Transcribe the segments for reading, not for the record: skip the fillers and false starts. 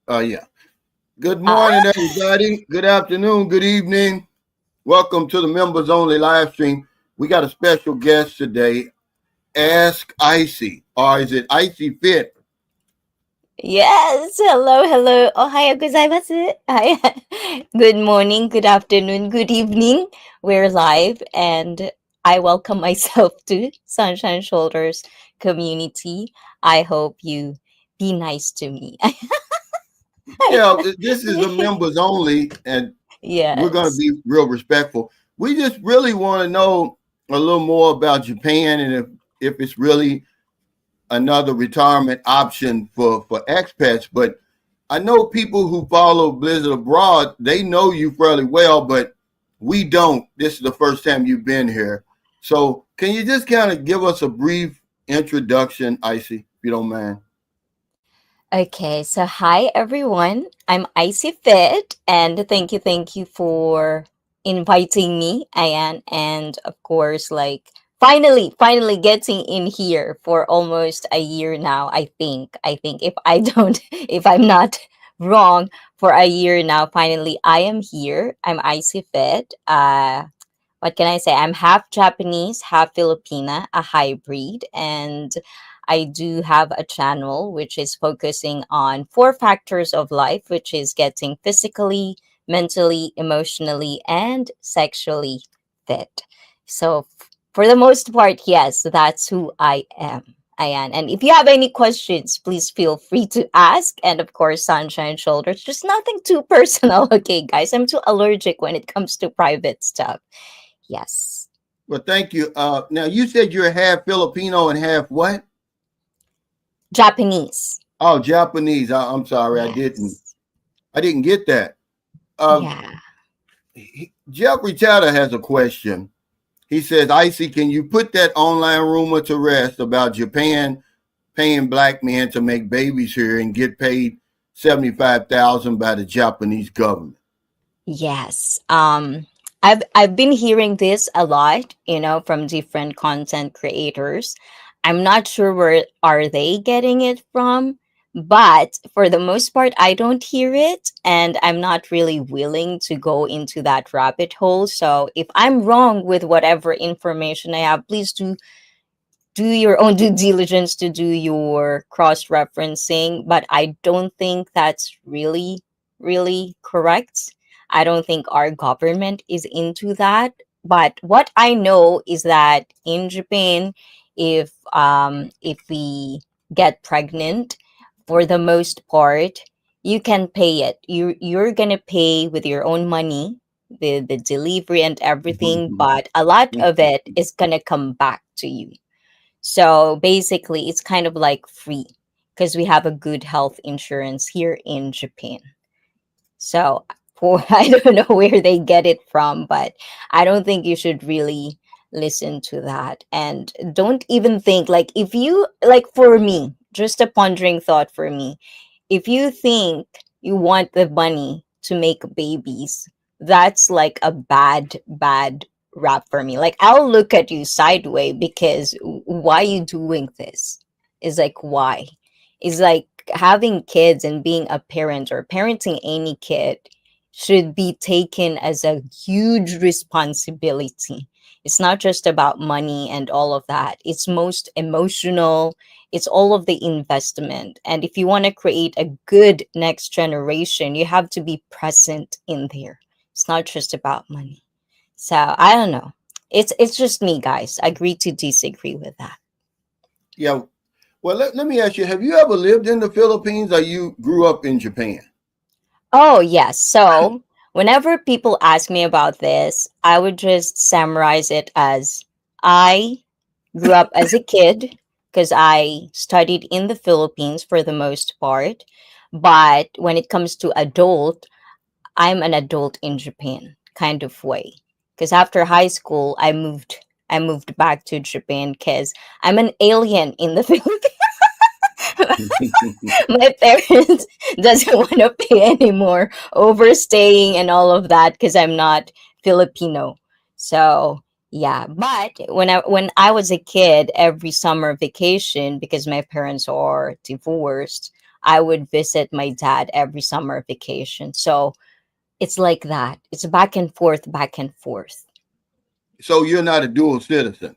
Yeah. Good Ah, morning, everybody. Good afternoon. Good evening. Welcome to the members only live stream. We got a special guest today. Ask Icy, or is it Icy Fit? yes. Hello, hello. Ohayo gozaimasu. Hi. Good morning, good afternoon, good evening. We're live, and I welcome myself to Sunshine Shoulders community. I hope you be nice to me. Yeah, this is a members only, and we're going to Yes. be real respectful. We just really want to know a little more about Japan and if it's really another retirement option for expats. But I know people who follow Blizzard Abroad, they know you fairly well, but we don't. This is the first time you've been here. So can you just kind of give us a brief introduction, Icy, if you don't mind? Okay, so hi everyone. I'm Icy Fit, and thank you for inviting me, Ayan, and of course, like finally getting in here for almost a year now. I think if I don't, if I'm not wrong, for a year now, finally I am here. I'm Icy Fit. What can I say? I'm half Japanese, half Filipina, a hybrid, and I do have a channel which is focusing on four factors of life, which is getting physically, mentally, emotionally, and sexually fit. So, for the most part, yes, that's who I am. Ayan. And if you have any questions, please feel free to ask. And of course, Sunshine Shoulders, just nothing too personal, okay, guys? I'm too allergic when it comes to private stuff. Yes. Well, thank you. Now you said you're half Filipino and half what? Japanese. Oh, Japanese. I'm sorry, Yes. I didn't get that. Uh, Yeah. Jeffrey Chatter has a question. He says, Icy, can you put that online rumor to rest about Japan paying black men to make babies here and get paid 75,000 by the Japanese government? Yes. I've been hearing this a lot, from different content creators. I'm not sure where are they getting it from, but for the most part I don't hear it, and I'm not really willing to go into that rabbit hole. So if I'm wrong with whatever information I have, please do your own due diligence to do your cross referencing, but I don't think that's really correct. I don't think our government is into that. But what I know is that in Japan, if we get pregnant, for the most part, you can pay it. You're gonna pay with your own money, the delivery and everything, but a lot of it is gonna come back to you. So basically, it's kind of like free because we have a good health insurance here in Japan. So for I don't know where they get it from, but I don't think you should really listen to that. And don't even think, like, if you like, for me, just a pondering thought for me, if you think you want the money to make babies, that's like a bad rap for me. Like, I'll look at you sideways because why you doing this? Is like, why? Is like, having kids and being a parent or parenting any kid should be taken as a huge responsibility. It's not just about money and all of that. It's most emotional. It's all of the investment. And if you want to create a good next generation, you have to be present in there. It's not just about money. So I don't know. It's just me, guys. Agree to disagree with that. Yeah. Well, let me ask you, have you ever lived in the Philippines or you grew up in Japan? Oh, yes. So, whenever people ask me about this, I would just summarize it as I grew up as a kid because I studied in the Philippines for the most part. But when it comes to adult, I'm an adult in Japan kind of way. Because after high school, I moved back to Japan because I'm an alien in the Philippines. My parents doesn't want to pay anymore overstaying and all of that because I'm not Filipino. So yeah, but when I was a kid, every summer vacation, because my parents are divorced, I would visit my dad every summer vacation. So it's like that. It's back and forth, back and forth. So you're not a dual citizen,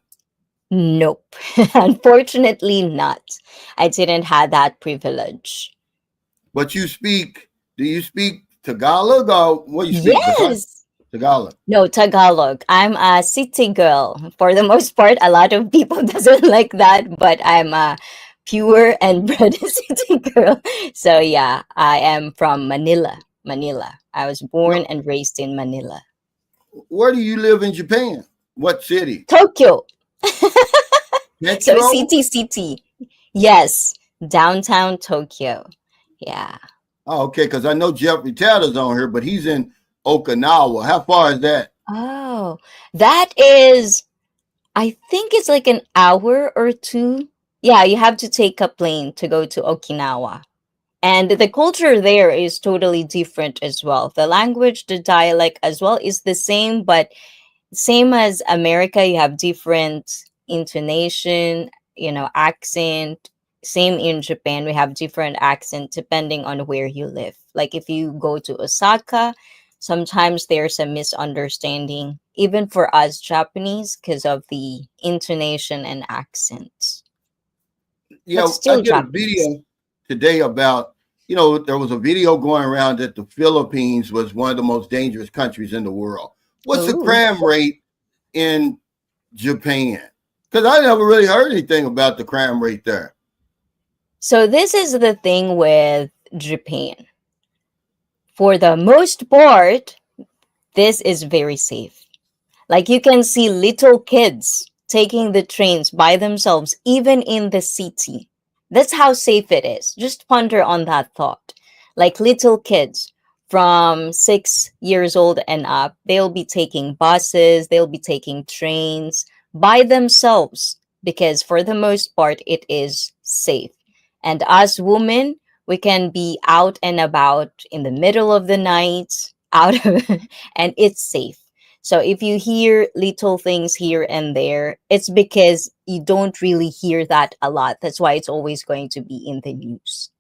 Nope. Unfortunately not. I didn't have that privilege. but you speak. Do you speak Tagalog or what do you speak? Yes. Tagalog. No, Tagalog. I'm a city girl. For the most part, a lot of people doesn't like that, but I'm a pure and bred city girl. So yeah, I am from Manila. Manila. I was born No, and raised in Manila. where do you live in Japan? What city? Tokyo. So Metro? city. Yes, downtown Tokyo. Yeah. Oh, okay, because I know Jeffrey Taylor's on here, but he's in Okinawa. How far is that? Oh, that is, I think it's like an hour or two. Yeah, you have to take a plane to go to Okinawa. And the culture there is totally different as well. The language, the dialect as well is the same, but same as America, you have different intonation, accent. Same in Japan, we have different accent depending on where you live. Like if you go to Osaka, sometimes there's a misunderstanding, even for us Japanese, because of the intonation and accents. But Yeah, I still did a Japanese. video today about, there was a video going around that the Philippines was one of the most dangerous countries in the world. What's the Oh. crime rate in Japan? Because I never really heard anything about the crime rate there. So this is the thing with Japan. For the most part, this is very safe. Like you can see little kids taking the trains by themselves, even in the city. That's how safe it is. Just ponder on that thought. Like little kids from 6 years old and up, they'll be taking buses, they'll be taking trains by themselves because, for the most part, it is safe. And as women, we can be out and about in the middle of the night, out of, and it's safe. So if you hear little things here and there, it's because you don't really hear that a lot. That's why it's always going to be in the news.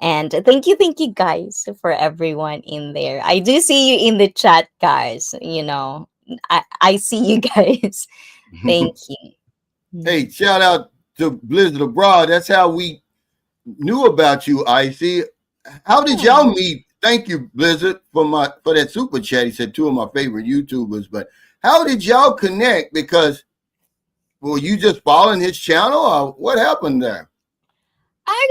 And thank you guys for everyone in there. I do see you in the chat, guys. I see you guys. Thank you. Hey, shout out to Blizzard Abroad. That's how we knew about you, Icy. How did Oh. y'all meet? Thank you, Blizzard, for that super chat. He said two of my favorite YouTubers. But how did y'all connect? Because were you just following his channel, or what happened there?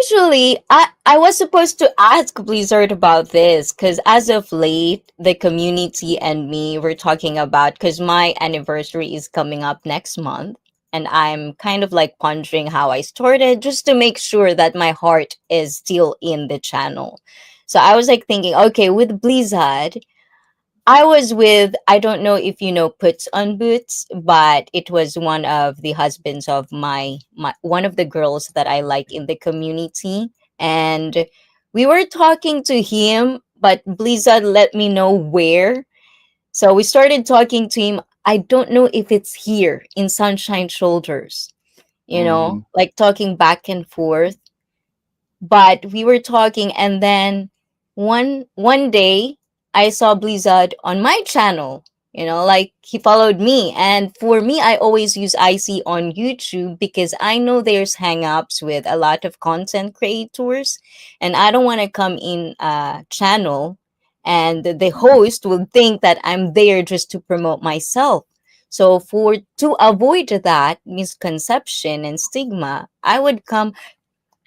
Actually, I was supposed to ask Blizzard about this because as of late, the community and me were talking about, because my anniversary is coming up next month. And I'm kind of like pondering how I started just to make sure that my heart is still in the channel. So I was like thinking, okay, with Blizzard, I was with, I don't know if you know Puts on Boots, but it was one of the husbands of my one of the girls that I like in the community. And we were talking to him, but Blizzard let me know where. So we started talking to him. I don't know if it's here in Sunshine Shoulders, Mm-hmm. like talking back and forth, but we were talking, and then one day I saw Blizzard on my channel. Like he followed me, and for me, I always use IC on YouTube because I know there's hangups with a lot of content creators, and I don't want to come in a channel and the host will think that I'm there just to promote myself. So for to avoid that misconception and stigma, I would come.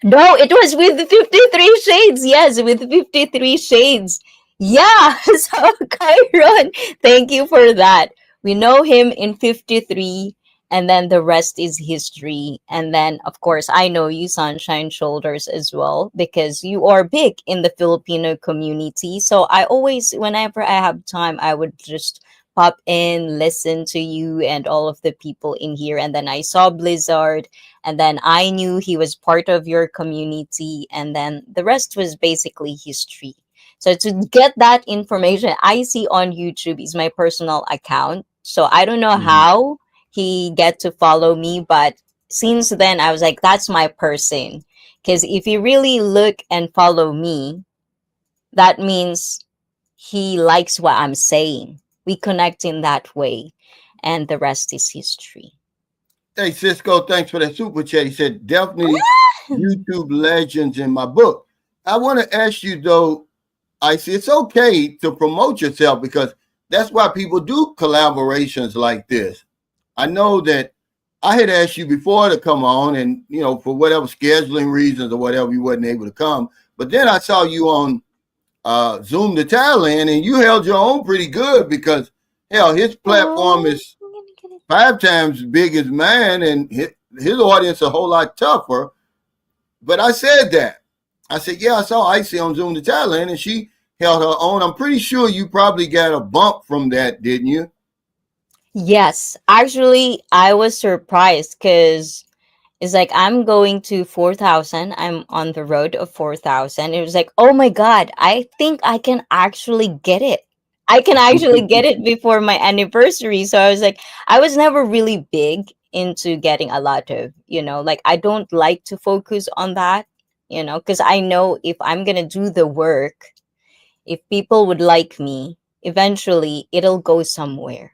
No, it was with 53 Shades. Yes, with 53 Shades. Yeah. So, Kyron, thank you for that. We know him in 53, and then the rest is history. And then, of course, I know you, Sunshine Shoulders, as well, because you are big in the Filipino community. So, I always, whenever I have time, I would just pop in, listen to you and all of the people in here. And then I saw Blizzard, and then I knew he was part of your community, and then the rest was basically history. So to get that information, I see on YouTube is my personal account. So I don't know Mm-hmm. how he get to follow me, but since then I was like, that's my person. Because if you really look and follow me, that means he likes what I'm saying. We connect in that way, and the rest is history. Hey, Cisco, thanks for that super chat. He said, definitely YouTube legends in my book. I want to ask you, though, I see it's okay to promote yourself because that's why people do collaborations like this. I know that I had asked you before to come on, and for whatever scheduling reasons or whatever, you wasn't able to come. But then I saw you on Zoom to Thailand, and you held your own pretty good because hell, his platform Oh, is 5 times as big as mine, and his audience a whole lot tougher. But I said that. I said, yeah, I saw Icy on Zoom to Thailand, and she held her own. I'm pretty sure you probably got a bump from that, didn't you? yes. Actually, I was surprised because it's like I'm going to 4,000. I'm on the road of 4,000. It was like, oh my God, I think I can actually get it. I can actually get it before my anniversary. So I was like, I was never really big into getting a lot of, like I don't like to focus on that, because I know if I'm going to do the work, if people would like me, eventually it'll go somewhere.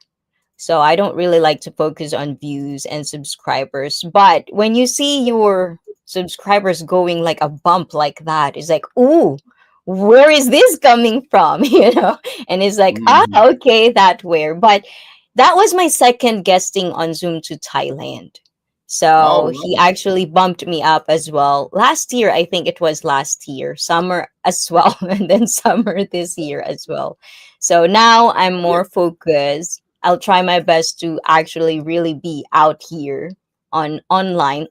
So I don't really like to focus on views and subscribers. But when you see your subscribers going like a bump like that, it's like, ooh, where is this coming from? And it's like, Mm-hmm. okay, that where. But that was my second guesting on Zoom to Thailand. All So he right. actually bumped me up as well. Last year, I think it was last year, summer as well, and then summer this year as well. So now I'm Yeah. more focused. I'll try my best to actually really be out here on online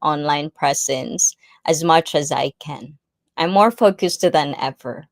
presence as much as I can. I'm more focused than ever.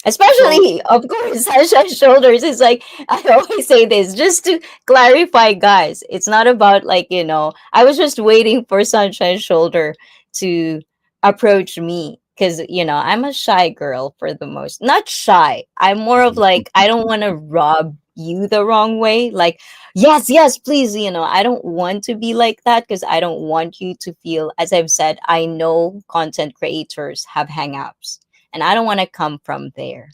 So Especially, of course, Sasha's shoulders is like, I always say this just to clarify, guys. It's not about like, I was just waiting for Sunshine's shoulder to approach me because, I'm a shy girl for the most. Not shy. I'm more of like, I don't want to rub you the wrong way. Like, yes, yes, please. I don't want to be like that because I don't want you to feel, as I've said, I know content creators have hangups and I don't want to come from there.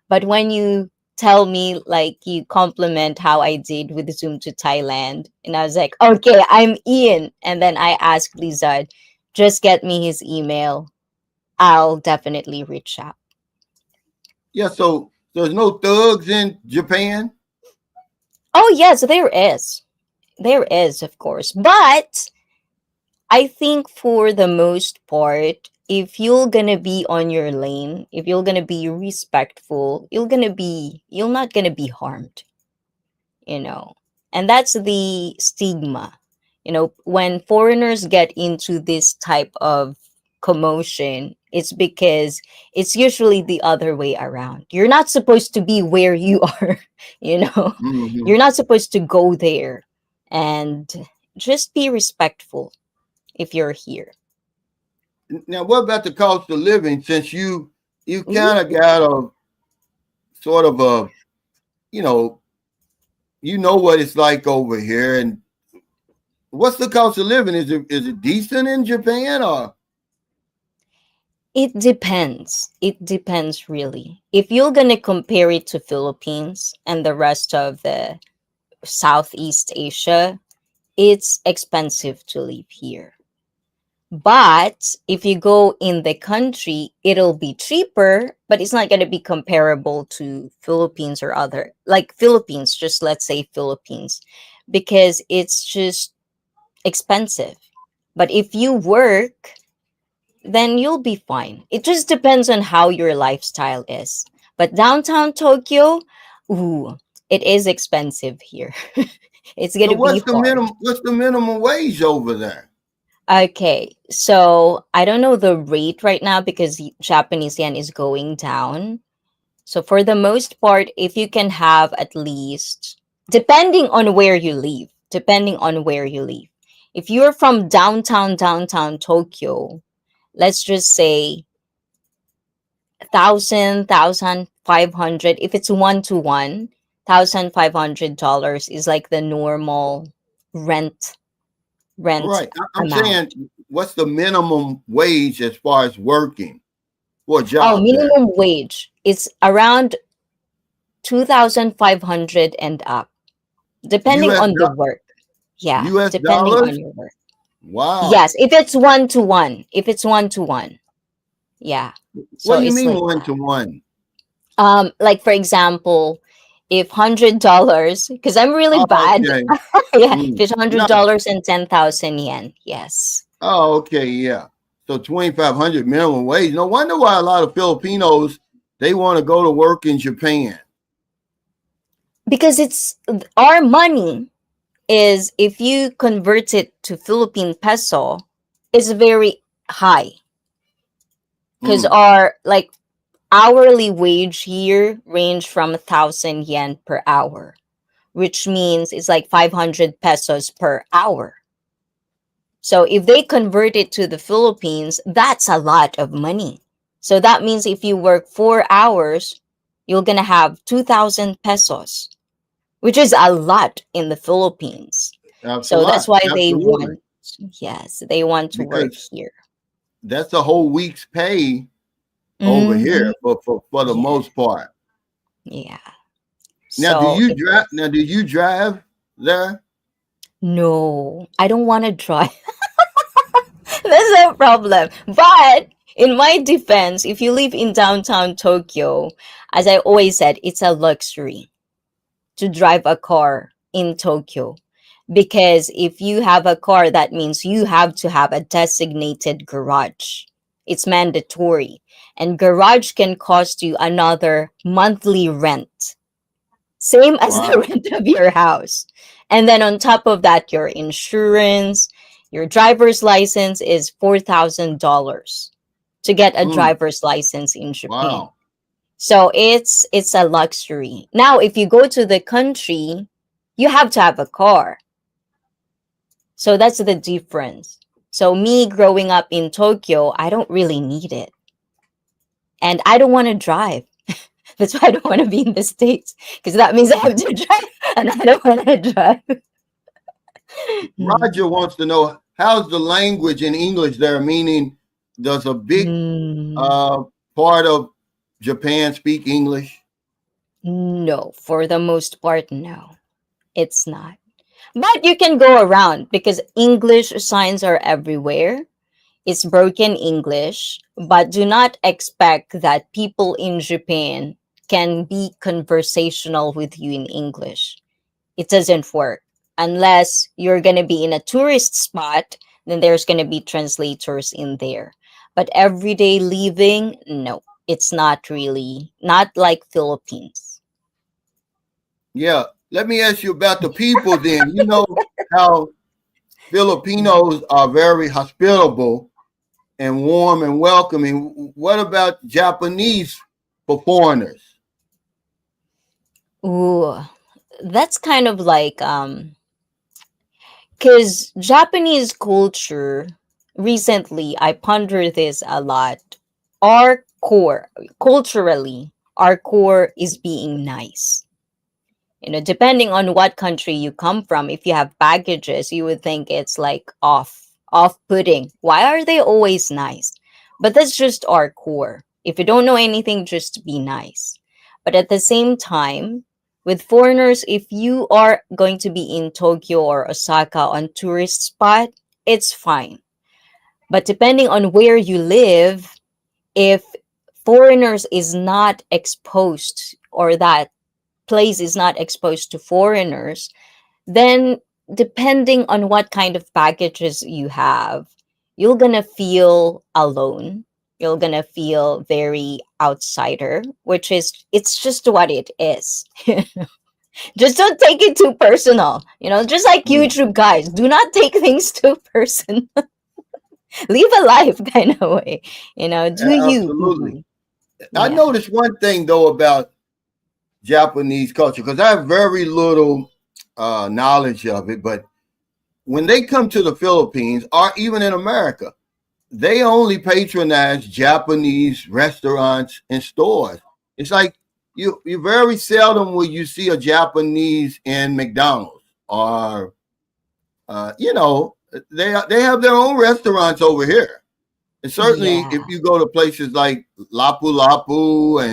But when you tell me, like, you compliment how I did with Zoom to Thailand, and I was like, okay, I'm Ian. And then I asked Lizard, just get me his email. I'll definitely reach out. yeah, so there's no thugs in Japan. Oh, yes, there is. There is, of course. But I think for the most part, if you're gonna be on your lane, if you're gonna be respectful, you're not gonna be harmed, you know. And that's the stigma. When foreigners get into this type of commotion, it's because it's usually the other way around. You're not supposed to be where you are, you know. Mm-hmm. You're not supposed to go there, and just be respectful if you're here. Now, what about the cost of living? Since you Ooh. kind of got a sort of a you know what it's like over here, and what's the cost of living? Is it decent in Japan or? It depends. It depends really. If you're gonna compare it to Philippines and the rest of the Southeast Asia, it's expensive to live here. But if you go in the country, it'll be cheaper, but it's not going to be comparable to Philippines or other, like Philippines, just let's say Philippines, because it's just expensive. But if you work, then you'll be fine. It just depends on how your lifestyle is. But downtown Tokyo, ooh, it is expensive here. It's going So to be what's the hard. minimum? What's the minimum wage over there? Okay, so I don't know the rate right now because Japanese yen is going down. So for the most part, if you can have at least, depending on where you live. If you're from downtown Tokyo, let's just say 1,500. If it's 1 to 1, $1,500 is like the normal rent Right. I'm amount. saying what's the minimum wage as far as working for a Oh, job there? minimum wage. It's around 2,500 and up, depending U.S. on the work. Yeah, U.S. depending on dollars? your work. Wow. Yes, if it's one to one. If it's one to one. Yeah. What So do you it's mean like one that. to one? Like for example, if $100, because I'm really Oh, bad. okay. Yeah, if Mm. it's hundred No. dollars and 10,000 yen. Yes. Oh, okay. Yeah. So 2,500 minimum wage. No wonder why a lot of Filipinos they want to go to work in Japan. Because it's our money is, if you convert it to Philippine peso, is very high, because Mm. our like hourly wage here range from 1,000 yen per hour, which means it's like 500 pesos per hour. So if they convert it to the Philippines, that's a lot of money. So that means if you work 4 hours, you're gonna have 2,000 pesos, which is a lot in the Philippines. That's a So that's lot. why they Absolutely. want, yes, they want to work Because here. that's a whole week's pay over Hmm. here for the Yeah, most part. yeah. Now, do So you if drive? Now, do you drive there? no, I don't want to drive. That's no problem. But in my defense, if you live in downtown Tokyo, as I always said, it's a luxury to drive a car in Tokyo. Because if you have a car, that means you have to have a designated garage. It's mandatory. And garage can cost you another monthly rent, same as the Wow. rent of your house. And then on top of that, your insurance, your driver's license is $4,000 to get a Mm. driver's license in Japan. Wow. So it's a luxury. Now, if you go to the country, you have to have a car. So that's the difference. So me growing up in Tokyo, I don't really need it. And I don't want to drive. That's why I don't want to be in the States, because that means I have to drive and I don't want to drive. Hmm. Roger wants to know how's the language in English there, meaning does a big Hmm. uh, part of Japan speak English? No, for the most part, no, it's not. But you can go around because English signs are everywhere. It's broken English, but do not expect that people in Japan can be conversational with you in English. It doesn't work unless you're going to be in a tourist spot. Then there's going to be translators in there, but everyday living, no, it's not really, not like Philippines. Yeah. Let me ask you about the people then. You know how Filipinos are very hospitable and warm and welcoming. What about Japanese for foreigners? Ooh, that's kind of like because Japanese culture, recently I ponder this a lot. Our core, culturally, our core is being nice. Depending on what country you come from, if you have baggages, you would think it's like off-putting. Why are they always nice? But that's just our core. If you don't know anything, just be nice. But at the same time, with foreigners, if you are going to be in Tokyo or Osaka on tourist spot, it's fine. But depending on where you live, if foreigners is not exposed, or that place is not exposed to foreigners, then depending on what kind of packages you have, you're gonna feel alone. You're gonna feel very outsider, which is, it's just what it is. Just don't take it too personal. Just like Mm, YouTube guys, do not take things too personal. Live a life kind of way. Do you, absolutely. boo. I Yeah. noticed one thing though about Japanese culture because I have very little knowledge of it, but when they come to the Philippines or even in America, they only patronize Japanese restaurants and stores. It's like you very seldom will you see a Japanese in McDonald's or you know. They have their own restaurants over here. And certainly if Yeah. you go to places like Lapu Lapu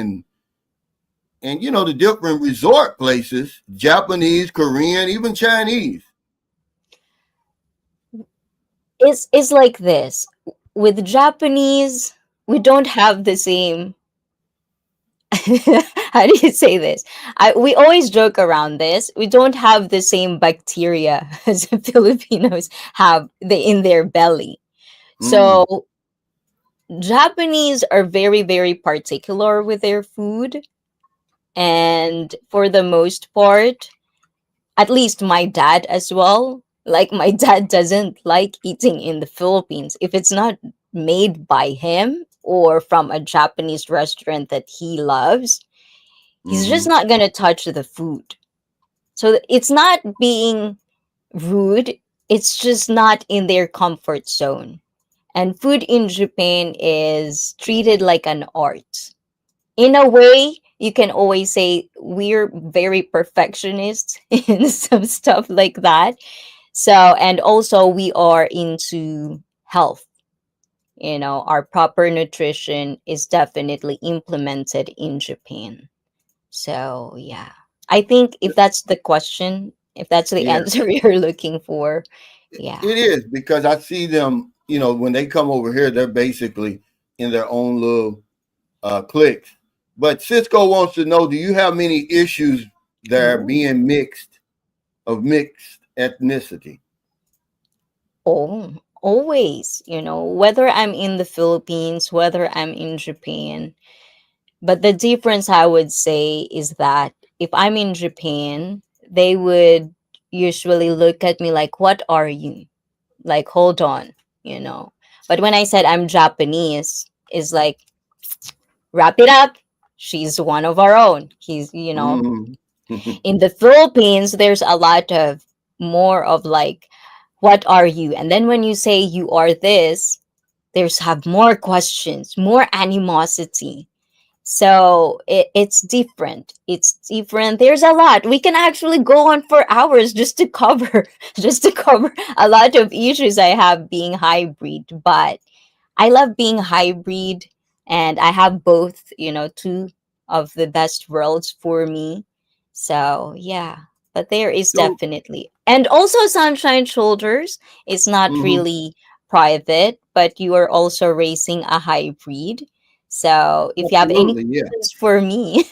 and you know the different resort places, Japanese, Korean, even Chinese. It's like this. With Japanese, we don't have the same how do you say this? We always joke around this. We don't have the same bacteria as the Filipinos have in their belly. Mm, So Japanese are very, very particular with their food. And for the most part, at least my dad as well, like my dad doesn't like eating in the Philippines if it's not made by him or from a Japanese restaurant that he loves. He's just mm-hmm. not going to touch the food. So it's not being rude, it's just not in their comfort zone. And food in Japan is treated like an art. In a way, you can always say we're very perfectionist in some stuff like that. So, and also we are into health. You know, our proper nutrition is definitely implemented in Japan. So, yeah. I think if that's the question, if that's the Yeah, answer you're looking for, yeah. it is because I see them. You know, when they come over here, they're basically in their own little cliques. But Cisco wants to know: do you have many issues that are Ooh. being mixed ethnicity? Oh, always, whether I'm in the Philippines, whether I'm in Japan. But the difference I would say is that if I'm in Japan, they would usually look at me like, what are you? Like, hold on, you know. But when I said I'm Japanese, it's like, wrap it up. She's one of our own. Mm. In the Philippines, there's a lot of more of like, what are you? And then when you say you are this, there's have more questions, more animosity. So it's different. It's different. There's a lot. We can actually go on for hours just to cover just to cover a lot of issues I have being hybrid. But I love being hybrid and I have both, two of the best worlds for me. So, yeah. But there is So, definitely. And also Sunshine Shoulders is not mhm, really private, but you are also raising a hybrid. So, if you have any absolutely, yeah, questions for me,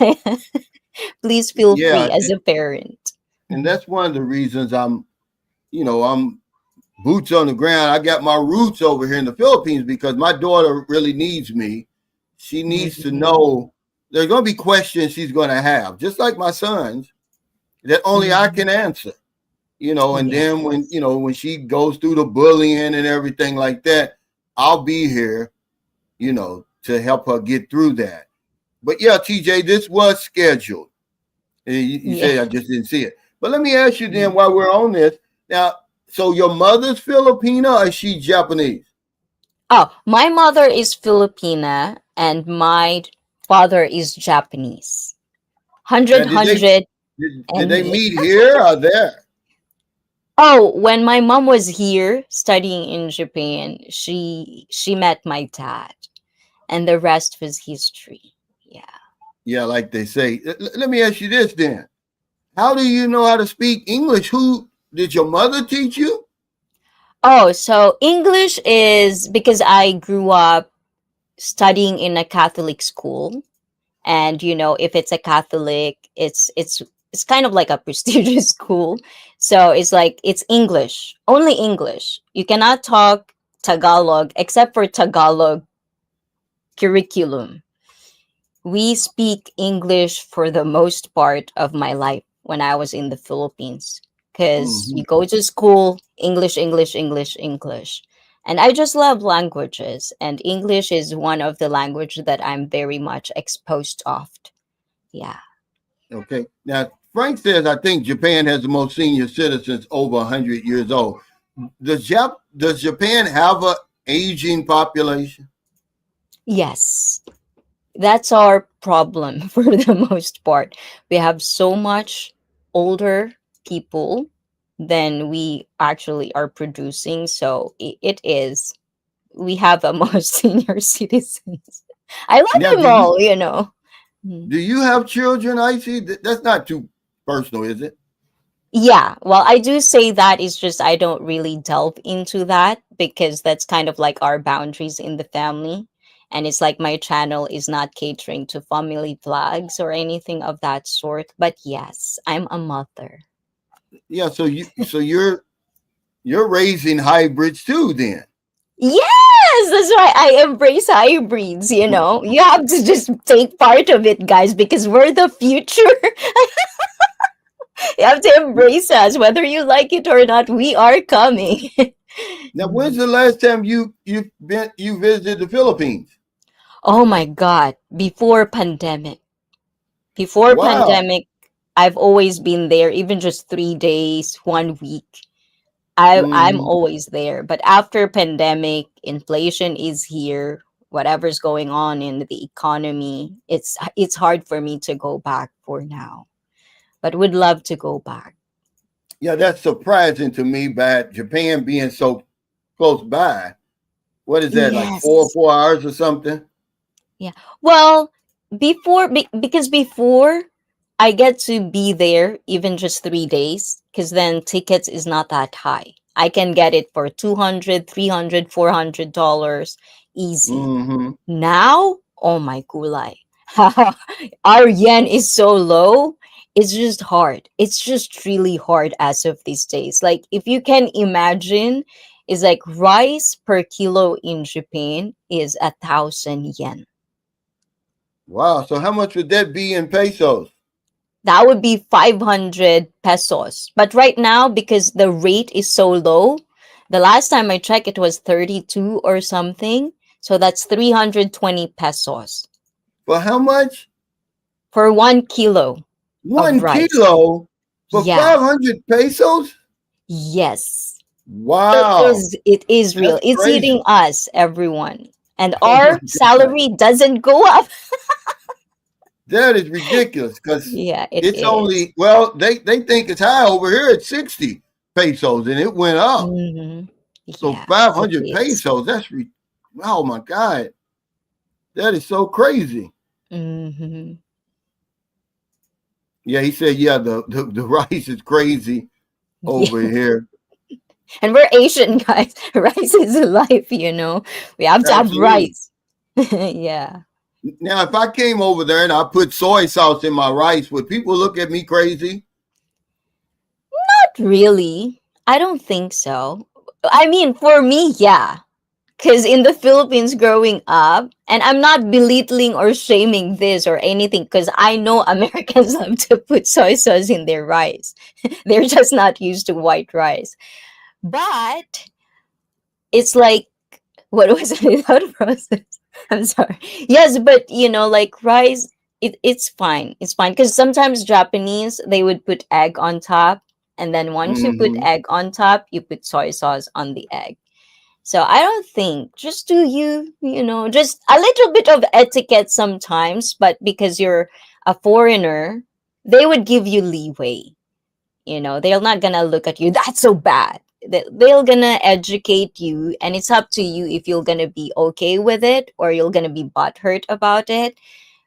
please feel yeah, free as a parent. and that's one of the reasons I'm boots on the ground. I got my roots over here in the Philippines because my daughter really needs me. She needs to Mhm. know there's going to be questions she's going to have, just like my sons, that only I Mhm. can answer. And then when Yes. when she goes through the bullying and everything like that, I'll be here, to help her get through that. But yeah, TJ, this was scheduled. You Yeah. say I just didn't see it. But let me ask you then while we're on this. Now, so your mother's Filipino or is she Japanese? Oh, my mother is Filipina and my father is Japanese. Now, 100, did they 100 did they and meet here or there? oh, when my mom was here studying in Japan, she met my dad and the rest was history. Yeah. Yeah, like they say. Let me ask you this then. How do you know how to speak English? Who did your mother teach you? Oh, so English is because I grew up studying in a Catholic school. And if it's a Catholic, it's kind of like a prestigious school. So it's like it's English, only English. You cannot talk Tagalog except for Tagalog curriculum. We speak English for the most part of my life when I was in the Philippines because Mm-hmm. you go to school, English, English, English, English. And I just love languages, and English is one of the language that I'm very much exposed of. Yeah. Okay. Now, Frank says I think Japan has the most senior citizens over 100 years old. Does Japan have a aging population? Yes. That's our problem for the most part. We have so much older people than we actually are producing. So it is. We have a more senior citizens. I Now, love them all, you know. Mm. do you have children, Icy? That's not too personal, is it? Yeah, well, I do say that it's just I don't really delve into that because that's kind of like our boundaries in the family. And it's like my channel is not catering to family vlogs or anything of that sort. But yes, I'm a mother. Yeah. So you're raising hybrids too, then. Yes, that's why I embrace hybrids, you know. You have to just take part of it, guys, because we're the future. You have to embrace us, whether you like it or not. We are coming. Now, when's the last time you visited the Philippines? Oh my God. Before Wow. pandemic, I've always been there, even just 3 days, 1 week. I'm Hmm. always there. But after pandemic, inflation is here. Whatever's going on in the economy, it's hard for me to go back for now. But would love to go back. Yeah, that's surprising to me. By Japan being so close by, what is that like Yes. 4 hours or something? Yeah. Well, because before I get to be there even just 3 days, because then tickets is not that high. I can get it for 200, 300, $400 easy. Hmm. Now, oh my gulay. Our yen is so low. It's just hard. It's just really hard as of these days. Like if you can imagine, is like rice per kilo in Japan is 1,000 yen. Wow. So how much would that be in pesos? That would be 500 pesos. But right now, because the rate is so low, the last time I checked, it was 32 or something. So that's 320 pesos For how much? for 1 kilo of One rice. kilo for Yeah. 500 pesos? Yes. It Wow. is. It is real. That's It's eating crazy. us, everyone. And Oh my our God. salary doesn't go up. That is ridiculous because Yeah, it it's is. only, well, they think it's high over here at 60 pesos and it went up. Mm-hmm. So Yeah, it 500 is. pesos, oh my God. That is so crazy. Mm-hmm. Yeah, he said, yeah, the rice is crazy over here. And we're Asian guys. Rice is life, you know. We have to have Absolutely. rice. Yeah. Now, if I came over there and I put soy sauce in my rice, would people look at me crazy? Not really. I don't think so. I mean, for me, yeah. Because in the Philippines growing up, and I'm not belittling or shaming this or anything, because I know Americans love to put soy sauce in their rice. They're just not used to white rice. But it's like, what was it without process? I'm sorry. Yes, but you know, like rice, it's fine. It's fine because sometimes Japanese they would put egg on top, and then once you put Hmm. egg on top, you put soy sauce on the egg. So I don't think just do you know just a little bit of etiquette sometimes, but because you're a foreigner, they would give you leeway. You know, they're not gonna look at you, that's so bad. They're gonna educate you, and it's up to you if you're gonna be okay with it or you're gonna be butthurt about it.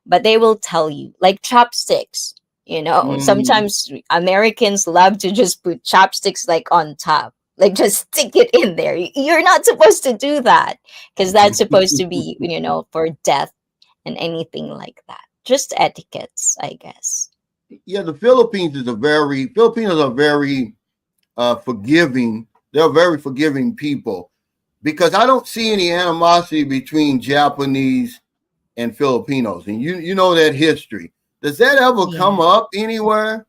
But they will tell you, like chopsticks. You know, Hmm. sometimes Americans love to just put chopsticks like on top, like just stick it in there. You're not supposed to do that because that's supposed to be, you know, for death and anything like that. Just etiquettes, I guess. Yeah, the Filipinos are very forgiving. They're very forgiving people because I don't see any animosity between Japanese and Filipinos, and you know that history. Does that ever come Yeah. up anywhere?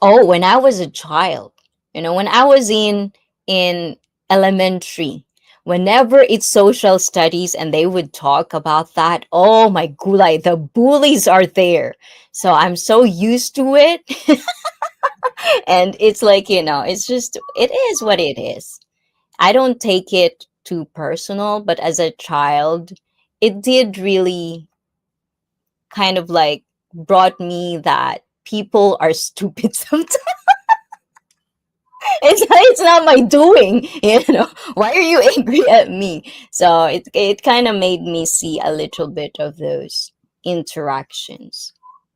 Oh, when I was a child, you know, when I was in elementary, whenever it's social studies and they would talk about that, oh my gulay, the bullies are there. So I'm so used to it. And it's like, you know, it's just it is what it is. I don't take it too personal, but as a child, it did really kind of like brought me that people are stupid sometimes. It's not my doing, you know. Why are you angry at me? So it kind of made me see a little bit of those interactions.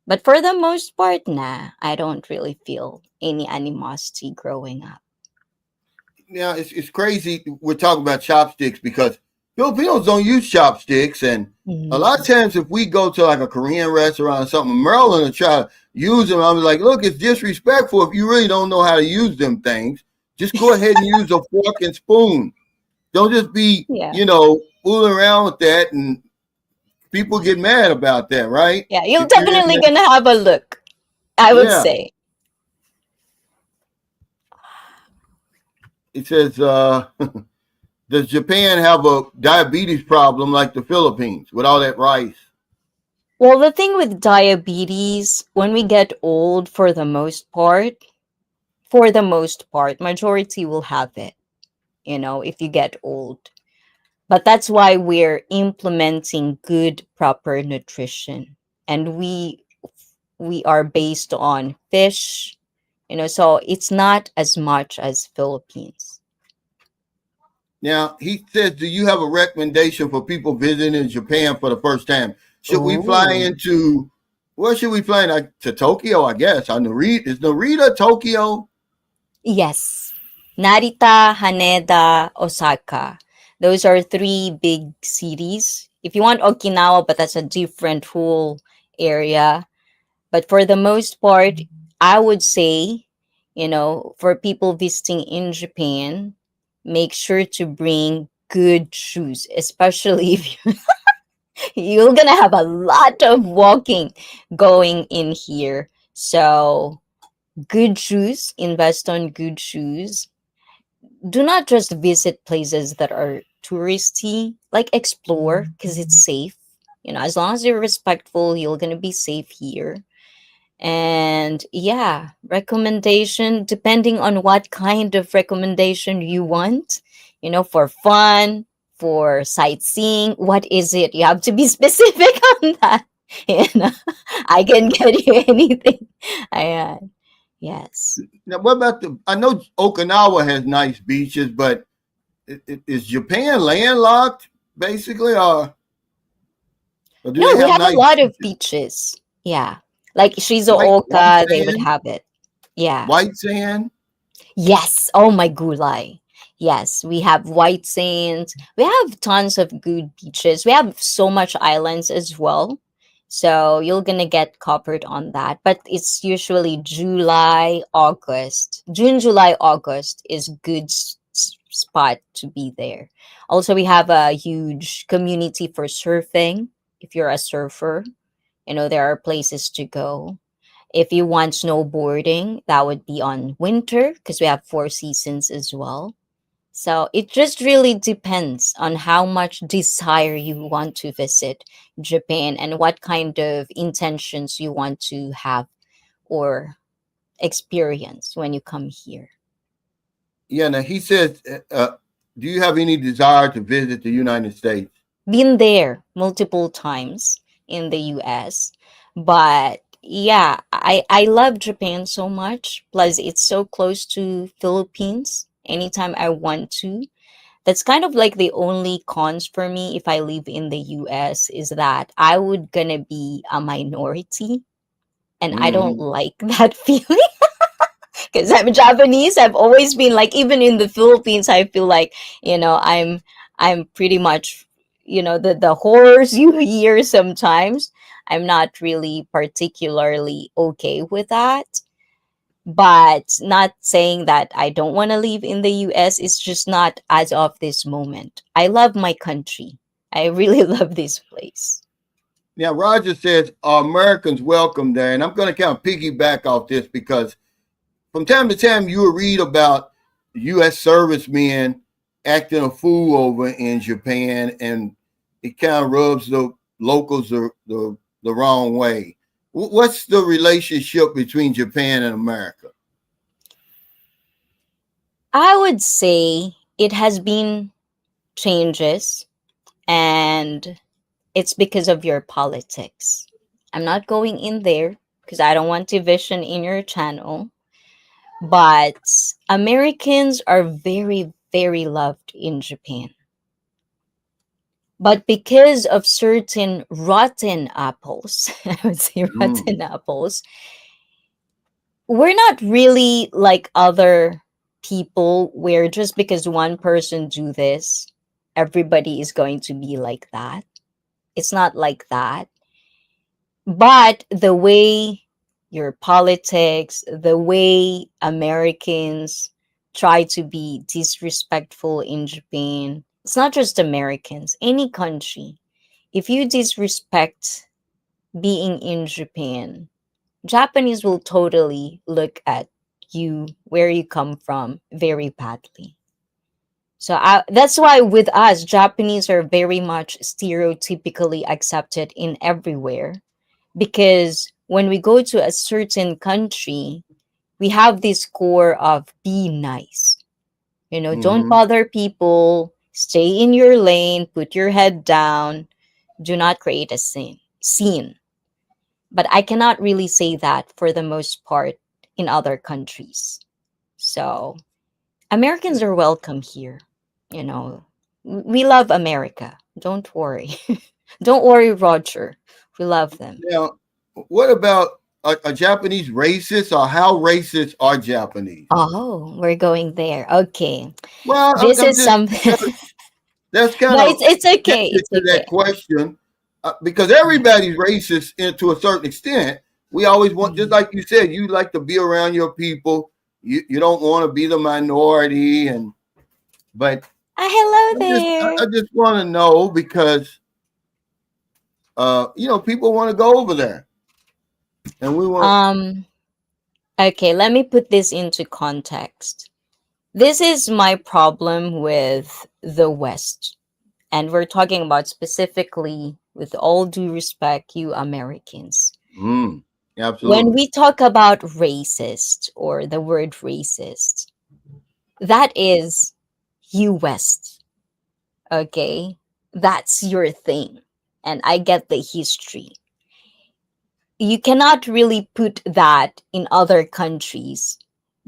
But for the most part, nah, I don't really feel any animosity growing up. Now it's crazy. We're talking about chopsticks because Filipinos don't use chopsticks, and a lot of Mhm. times if we go to like a Korean restaurant or something, Maryland will try to use them. I'm like, look, it's disrespectful if you really don't know how to use them things. Just go ahead and use a fork and spoon. Don't just be, Yeah. fooling around with that, and people get mad about that, right? Yeah, you're If you're in definitely that, gonna have a look, I would yeah. say. It says, does Japan have a diabetes problem like the Philippines with all that rice? Well, the thing with diabetes, when we get old, for the most part, majority will have it, you know, if you get old. But that's why we're implementing good, proper nutrition. And we are based on fish, you know, so it's not as much as Philippines. Now, he says, do you have a recommendation for people visiting Japan for the first time? Should we fly Oh. into, where should we fly? Like, to Tokyo, I guess. Is Narita Tokyo? Yes. Narita, Haneda, Osaka. Those are three big cities. If you want Okinawa, but that's a different whole area. But for the most part, I would say, you know, for people visiting in Japan, make sure to bring good shoes, especially if you're gonna have a lot of walking going in here. So good shoes, invest on good shoes. Do not just visit places that are touristy, like explore because it's safe. You know, as long as you're respectful, you're gonna be safe here. And yeah, recommendation depending on what kind of recommendation you want, you know, for fun, for sightseeing. What is it? You have to be specific on that. You know, I can get you anything. I yes. Now, what about I know Okinawa has nice beaches, but is Japan landlocked, basically, or do No, they we have have a nice lot of beaches? beaches. Yeah. Like White Shizuoka, they would sand? have it. Yeah. White sand? Yes. Oh my gulai. Yes, we have white sands. We have tons of good beaches. We have so much islands as well. So you're gonna get covered on that. But it's usually July, August. June, July, August is good spot to be there. Also, we have a huge community for surfing. If you're a surfer, you know there are places to go. If you want snowboarding, that would be on winter because we have four seasons as well. So it just really depends on how much desire you want to visit Japan and what kind of intentions you want to have or experience when you come here. Yeah, now he says, do you have any desire to visit the United States? Been there multiple times in the US, but yeah, I love Japan so much. Plus, it's so close to Philippines. Anytime I want to, that's kind of like the only cons for me if I live in the US is that I would gonna be a minority and I don't Mm-hmm. like that feeling because I'm Japanese. I've always been like even in the Philippines I feel like, you know, I'm pretty much, you know, the horrors you hear sometimes. I'm not really particularly okay with that, but not saying that I don't want to live in the US. It's just not as of this moment. I love my country. I really love this place. Now, Roger says, are Americans welcome there? And I'm going to kind of piggyback off this because from time to time you will read about U.S. servicemen acting a fool over in Japan, and it kind of rubs the locals the wrong way. What's the relationship between Japan and America? I would say it has been changes and it's because of your politics. I'm not going in there because I don't want division in your channel. But Americans are very, very loved in Japan. But because of certain rotten apples, I would say Mm, rotten apples, we're not really like other people where just because one person do this, everybody is going to be like that. It's not like that. But the way your politics, the way Americans try to be disrespectful in Japan, it's not just Americans, any country. If you disrespect being in Japan, Japanese will totally look at you, where you come from, very badly. That's why with us, Japanese are very much stereotypically accepted in everywhere. Because when we go to a certain country, we have this core of be nice. Don't hmm. bother people, stay in your lane, put your head down, do not create a scene. But I cannot really say that for the most part in other countries. So Americans are welcome here. You know, we love America. Don't worry. Don't worry, Roger. We love them. Now, what about a Japanese racist, or how racist are Japanese? Oh, we're going there. Okay. Well, This I'm is just something. that's No, kind of it's okay. connected It's to okay. that question, because everybody's racist to a certain extent. We always want, just Mhm. like you said, you like to be around your people. You don't want to be the minority, and but Hello I there. just want to know because people want to go over there, and we want. Um, okay, let me put this into context. This is my problem with the West. And we're talking about specifically, with all due respect, you Americans. Mm, When absolutely. we talk about racist or the word racist, that is you West. Okay? That's your thing. And I get the history. You cannot really put that in other countries,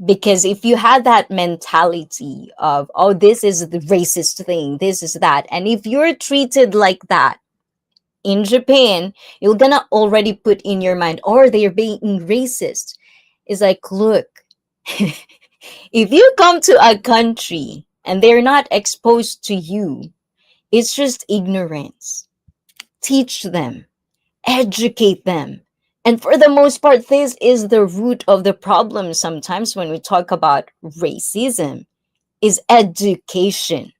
because if you had that mentality of, oh, this is the racist thing, this is that, and if you're treated like that in Japan, you're gonna already put in your mind, or they're being racist. It's like, look, if you come to a country and they're not exposed to you, it's just ignorance. Teach them, educate them. And for the most part, this is the root of the problem sometimes when we talk about racism, is education.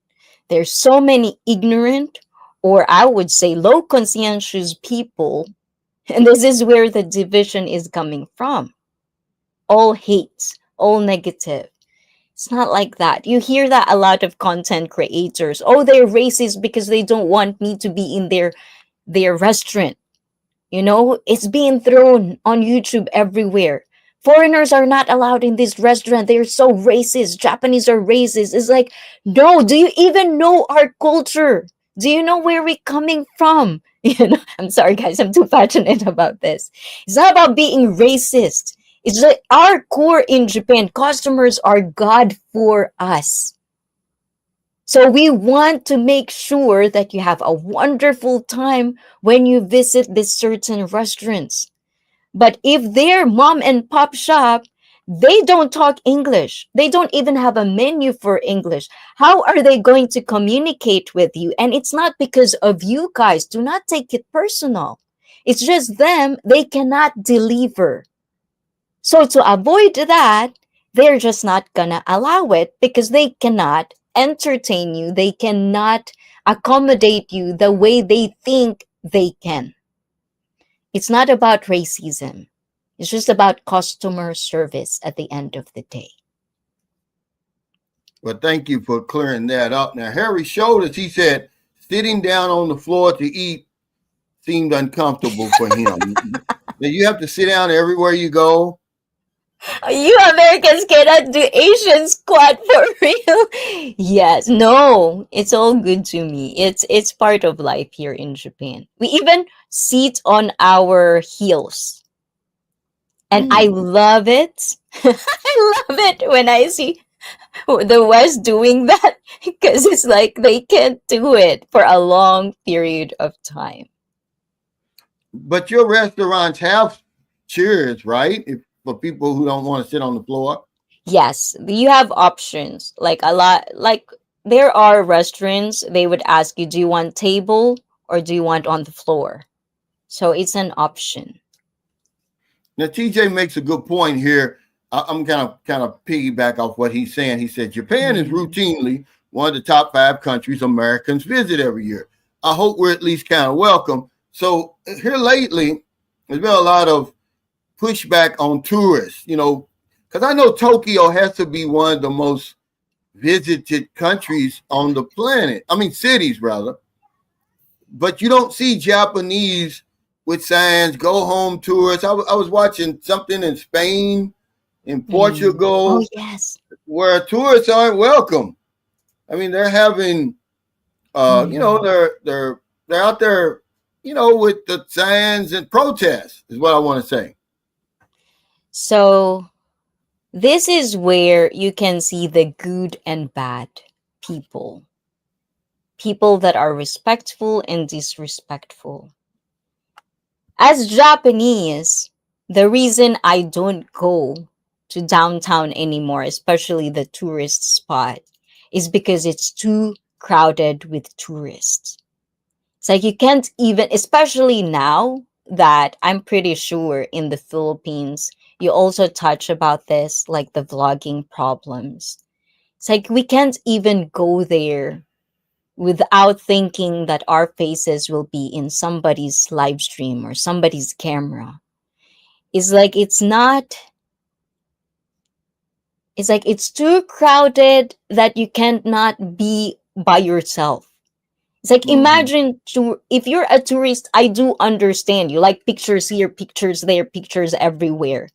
There's so many ignorant, or I would say low conscientious people, and this is where the division is coming from. All hate, all negative. It's not like that. You hear that a lot of content creators. Oh, they're racist because they don't want me to be in their restaurant. It's being thrown on YouTube everywhere. Foreigners are not allowed in this restaurant. They're so racist. Japanese are racist. It's like, no, do you even know our culture? Do you know where we're coming from? I'm sorry, guys. I'm too passionate about this. It's not about being racist. It's like our core in Japan. Customers are God for us. So we want to make sure that you have a wonderful time when you visit this certain restaurants. But if they're mom and pop shop, they don't talk English. They don't even have a menu for English. How are they going to communicate with you? And it's not because of you guys. Do not take it personal. It's just them. They cannot deliver. So to avoid that, they're just not gonna allow it because they cannot entertain you. They cannot accommodate you the way they think they can. It's not about racism. It's just about customer service at the end of the day. Well, thank you for clearing that up. Now, Harry showed us. He said sitting down on the floor to eat seemed uncomfortable for him. Now you have to sit down everywhere you go. You Americans cannot do Asian squat for real. Yes, no, it's all good to me. It's part of life here in Japan. We even sit on our heels. And I Mm. love it. I love it when I see the West doing that because it's like they can't do it for a long period of time. But your restaurants have chairs, right? If, for people who don't want to sit on the floor. Yes, you have options. Like a lot, like there are restaurants, they would ask you, do you want table or do you want on the floor? So it's an option. Now, TJ makes a good point here. I'm kind of piggyback off what he's saying. He said Japan is Mm. routinely one of the top 5 countries Americans visit every year. I hope we're at least kind of welcome. So here lately, there's been a lot of pushback on tourists. Because I know Tokyo has to be one of the most visited countries on the planet. I mean, cities rather. But you don't see Japanese with signs, go home tourists. I was watching something in Spain, in Mm. Oh, Portugal, yes. where tourists aren't welcome. I mean, they're having, Mhm. they're out there, with the signs and protests, is what I want to say. So this is where you can see the good and bad people, people that are respectful and disrespectful. As Japanese, the reason I don't go to downtown anymore, especially the tourist spot, is because it's too crowded with tourists. It's like you can't even, especially now that I'm pretty sure in the Philippines, you also touch about this, like the vlogging problems. It's like we can't even go there without thinking that our faces will be in somebody's live stream or somebody's camera. It's like it's like it's too crowded that you can't not be by yourself. It's like Mm-hmm. imagine if you're a tourist, I do understand you like pictures here, pictures there, pictures everywhere.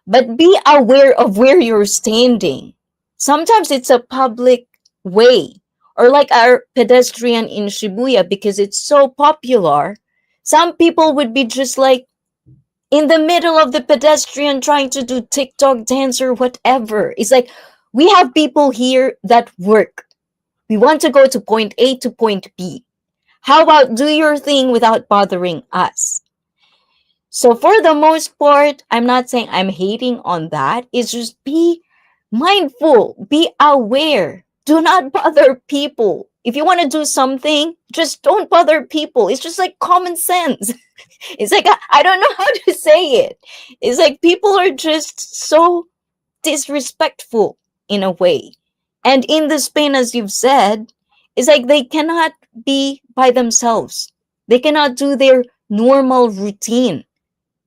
But be aware of where you're standing. Sometimes it's a public way or like our pedestrian in Shibuya because it's so popular. Some people would be just like in the middle of the pedestrian trying to do TikTok dance or whatever. It's like we have people here that work. We want to go to point A to point B. How about do your thing without bothering us? So for the most part, I'm not saying I'm hating on that. It's just be mindful, be aware. Do not bother people. If you want to do something, just don't bother people. It's just like common sense. It's like I don't know how to say it. It's like people are just so disrespectful in a way. And in the Spain, as you've said, it's like they cannot be by themselves. They cannot do their normal routine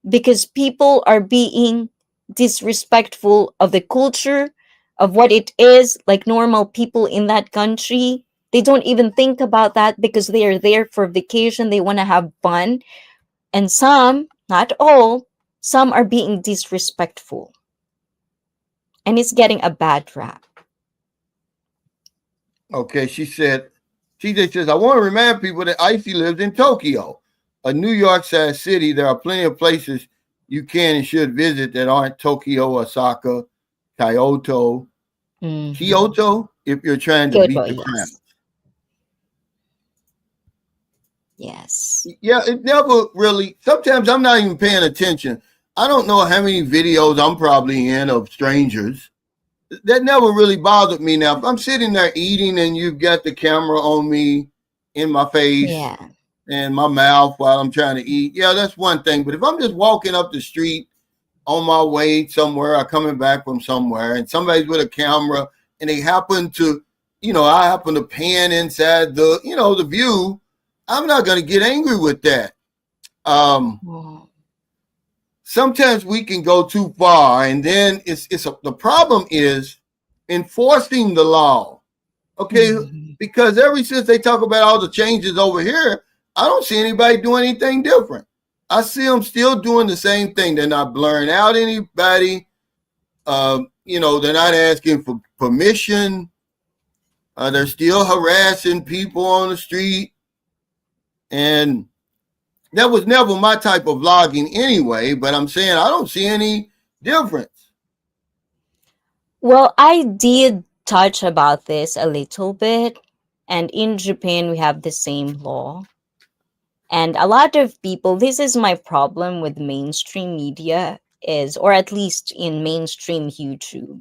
because people are being disrespectful of the culture, of what it is, like normal people in that country. They don't even think about that because they are there for vacation. They want to have fun. And some, not all, some are being disrespectful. And it's getting a bad rap. Okay, she said, TJ says, I want to remind people that Icy lives in Tokyo, a New York sized city. There are plenty of places you can and should visit that aren't Tokyo, Osaka, Kyoto, Mm-hmm. Kyoto, if you're trying to Kyoto, beat the crowd. yes. Yes. Yeah, it never really, sometimes I'm not even paying attention. I don't know how many videos I'm probably in of strangers. That never really bothered me. Now, if I'm sitting there eating and you've got the camera on me in my face Yeah. and my mouth while I'm trying to eat, yeah, that's one thing. But if I'm just walking up the street on my way somewhere or coming back from somewhere and somebody's with a camera and they happen to, I happen to pan inside the view, I'm not going to get angry with that. Um, Oh. Sometimes we can go too far, and then the problem is enforcing the law. Okay, Mhm. because ever since they talk about all the changes over here, I don't see anybody doing anything different. I see them still doing the same thing. They're not blurring out anybody. They're not asking for permission. They're still harassing people on the street, and that was never my type of vlogging anyway. But I'm saying I don't see any difference. Well, I did touch about this a little bit, and in Japan we have the same law. And a lot of people, this is my problem with mainstream media is, or at least in mainstream YouTube,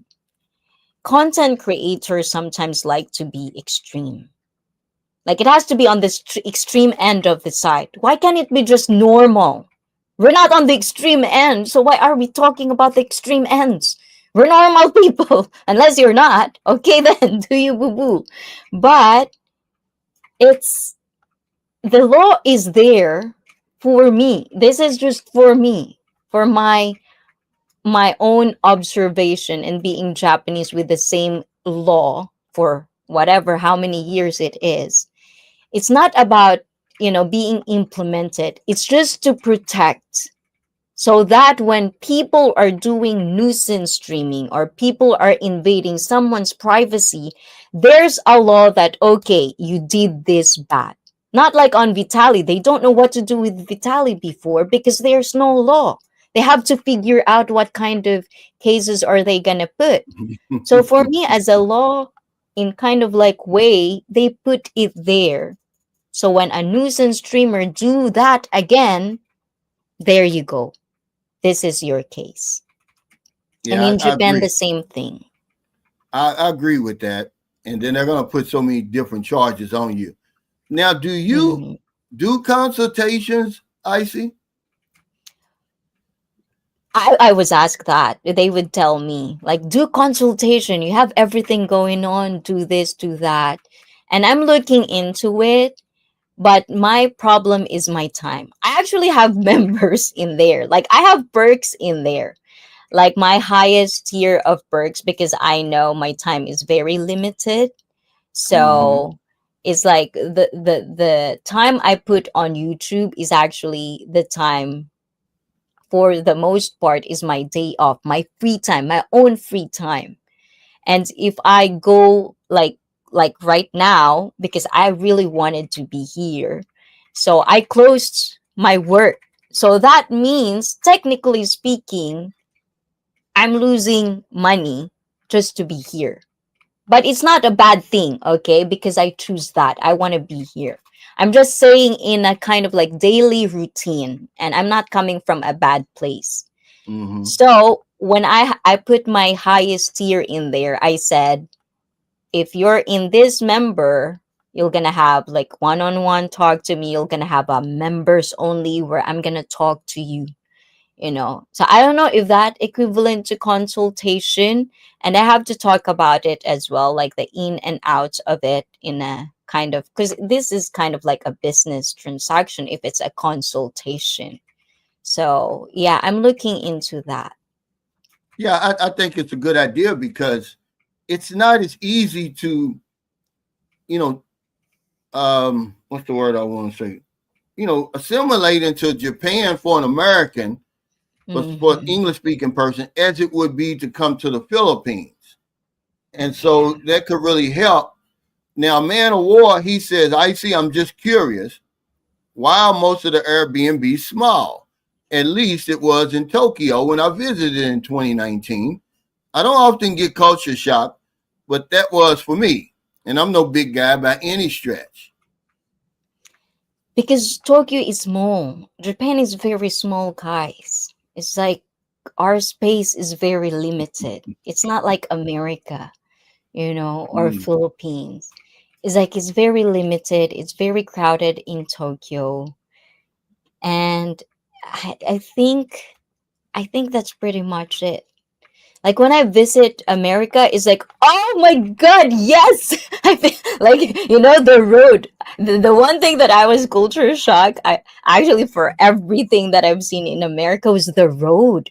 content creators sometimes like to be extreme. Like it has to be on the extreme end of the side. Why can't it be just normal? We're not on the extreme end, so why are we talking about the extreme ends? We're normal people, unless you're not. Okay, then do you boo boo? But it's the law is there for me. This is just for me, for my own observation and being Japanese with the same law for whatever how many years it is. It's not about, being implemented. It's just to protect, so that when people are doing nuisance streaming or people are invading someone's privacy, there's a law that, okay, you did this bad. Not like on Vitali. They don't know what to do with Vitali before because there's no law. They have to figure out what kind of cases are they going to put. So for me, as a law in kind of like way, they put it there. So when a nuisance streamer do that again, there you go, this is your case. And Yeah, in I Japan, the agree. same thing. I agree with that. And then they're going to put so many different charges on you. Now, do you Mhm. do consultations, Icy? I was asked that. They would tell me, like, do consultation. You have everything going on. Do this, do that. And I'm looking into it. But my problem is my time. I actually have members in there. Like, I have perks in there. Like, my highest tier of perks, because I know my time is very limited. Mm-hmm. So it's like the time I put on YouTube is actually the time, for the most part, is my day off, my free time, my own free time. And if I go like right now, because I really wanted to be here, so I closed my work. So that means, technically speaking, I'm losing money just to be here. But it's not a bad thing, okay? Because I choose that. I want to be here. I'm just saying in a kind of like daily routine, and I'm not coming from a bad place. Mm-hmm. So when I put my highest tier in there, I said, if you're in this member, you're gonna have like one-on-one talk to me. You're gonna have a members only where I'm gonna talk to you. So I don't know if that equivalent to consultation, and I have to talk about it as well, like the in and out of it, in a kind of, because this is kind of like a business transaction if it's a consultation. So yeah, I'm looking into that. Yeah, I think it's a good idea because it's not as easy to, you know, what's the word I want to say? Assimilate into Japan for an American, for Hmm. English speaking person, as it would be to come to the Philippines. And so that could really help. Now, Man of War, he says, I see, I'm just curious. Why are most of the Airbnb small? At least it was in Tokyo when I visited in 2019. I don't often get culture shock, but that was for me. And I'm no big guy by any stretch. Because Tokyo is small. Japan is very small, guys. It's like our space is very limited. It's not like America, or Mm. Philippines. It's like it's very limited. It's very crowded in Tokyo. And I think that's pretty much it. Like when I visit America, it's like, oh my god, yes! I feel like, the road. The one thing that I was culture shocked, I actually, for everything that I've seen in America, was the road.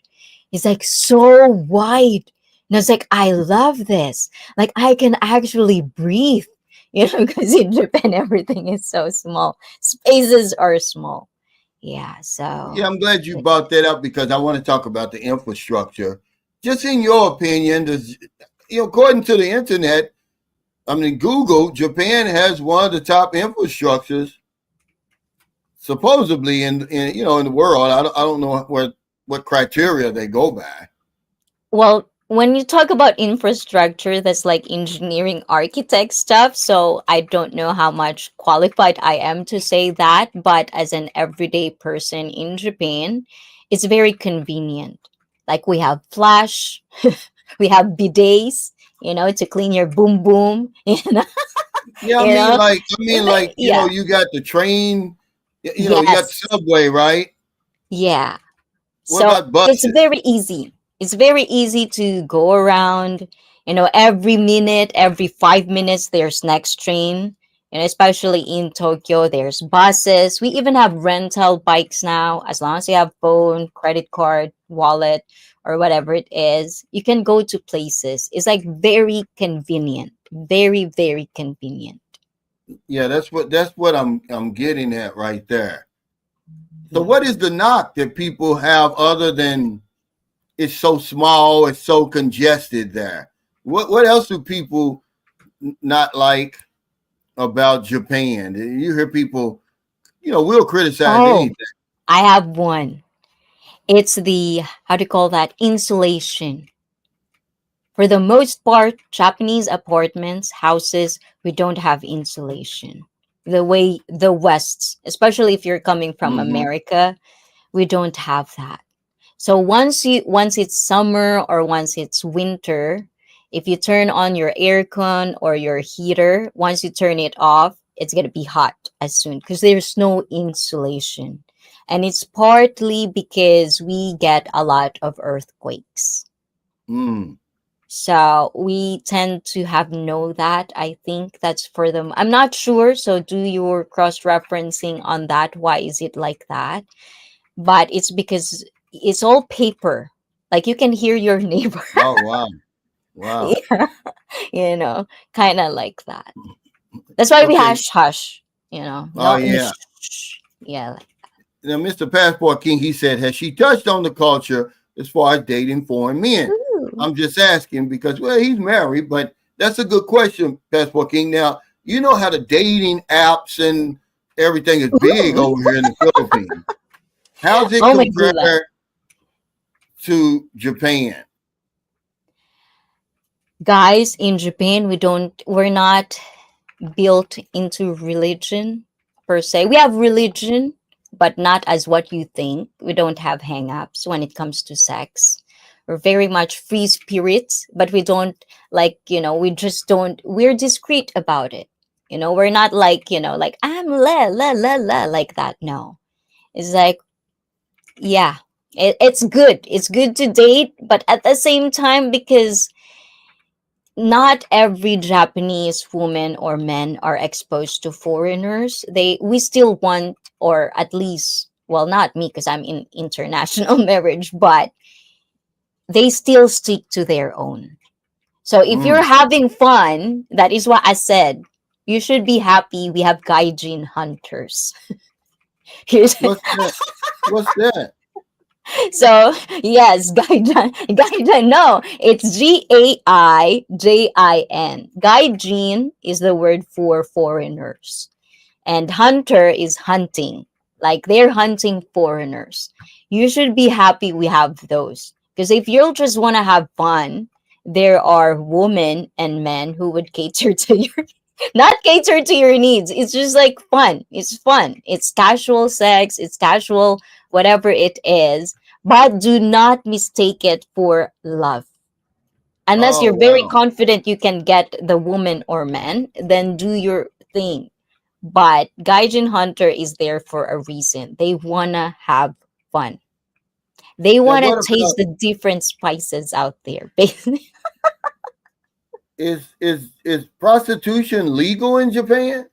It's like so wide. And I was like, I love this. Like I can actually breathe. Because in Japan everything is so small. Spaces are small. Yeah, Yeah, so I'm glad you brought that up because I want to talk about the infrastructure. Just in your opinion, according to the internet, I mean Google, Japan has one of the top infrastructures supposedly in the world. I don't know what criteria they go by. well, when you talk about infrastructure, that's like engineering architect stuff. So I don't know how much qualified I am to say that, but as an everyday person in Japan, it's very convenient. Like we have flash, we have bidets, to clean your boom boom, Yeah, you know. Yeah. you got the train, you got the Yes. subway, right? Yeah. What So about it's buses? very easy. It's very easy to go around. Every minute, every 5 minutes, there's next train. Especially in Tokyo, there's buses. We even have rental bikes now. As long as you have phone, credit card, wallet, or whatever it is, you can go to places. It's like very convenient. Very, very convenient. Yeah, that's what I'm getting at right there. So Yeah. what is the knock that people have other than it's so small, it's so congested there? What else do people not like about Japan? You hear people, we'll criticize Oh, anything. I have one. It's the, how do you call that? Insulation. For the most part, Japanese apartments, houses, we don't have insulation. The way the West, especially if you're coming from Hmm. America, we don't have that. So once it's summer or once it's winter, if you turn on your aircon or your heater, once you turn it off, it's gonna be hot as soon because there's no insulation. And it's partly because we get a lot of earthquakes. Mm. So we tend to have know that. I think that's for them. I'm not sure. So do your cross referencing on that. Why is it like that? But it's because it's all paper. Like you can hear your neighbor. Oh wow, wow. Yeah, you know, kind of like that. That's why we Okay. hush hush. Oh Not yeah. yeah. Now, Mr. Passport King, he said, has she touched on the culture as far as dating foreign men? Ooh. I'm just asking because, well, he's married, but that's a good question, Passport King. Now, you know how the dating apps and everything is big Ooh. over here in the Philippines. How's it Oh my god. compared to Japan? Guys, in Japan, we're not built into religion per se. We have religion, but not as what you think. We don't have hang-ups when it comes to sex. We're very much free spirits, but we don't like, we just don't, we're discreet about it. We're not like, like I'm la like that. No. It's like, yeah, it's good. It's good to date, but at the same time, because not every Japanese woman or men are exposed to foreigners. We still want, or at least, well, not me because I'm in international marriage, but they still stick to their own. So if you're Mm. having fun, that is what I said. You should be happy. We have gaijin hunters. Here's What's that? What's that? so yes, gaijin. No, it's Gaijin. Gaijin is the word for foreigners, and hunter is hunting. Like they're hunting foreigners. You should be happy we have those because if you'll just want to have fun, there are women and men who would cater to your not cater to your needs. It's just like fun. It's fun. It's casual sex. It's casual, whatever it is. But do not mistake it for love. Unless Oh, you're very wow. confident you can get the woman or man, then do your thing. But Gaijin Hunter is there for a reason. They wanna have fun. They Now, wanna what taste about the different spices out there. Basically. is prostitution legal in Japan?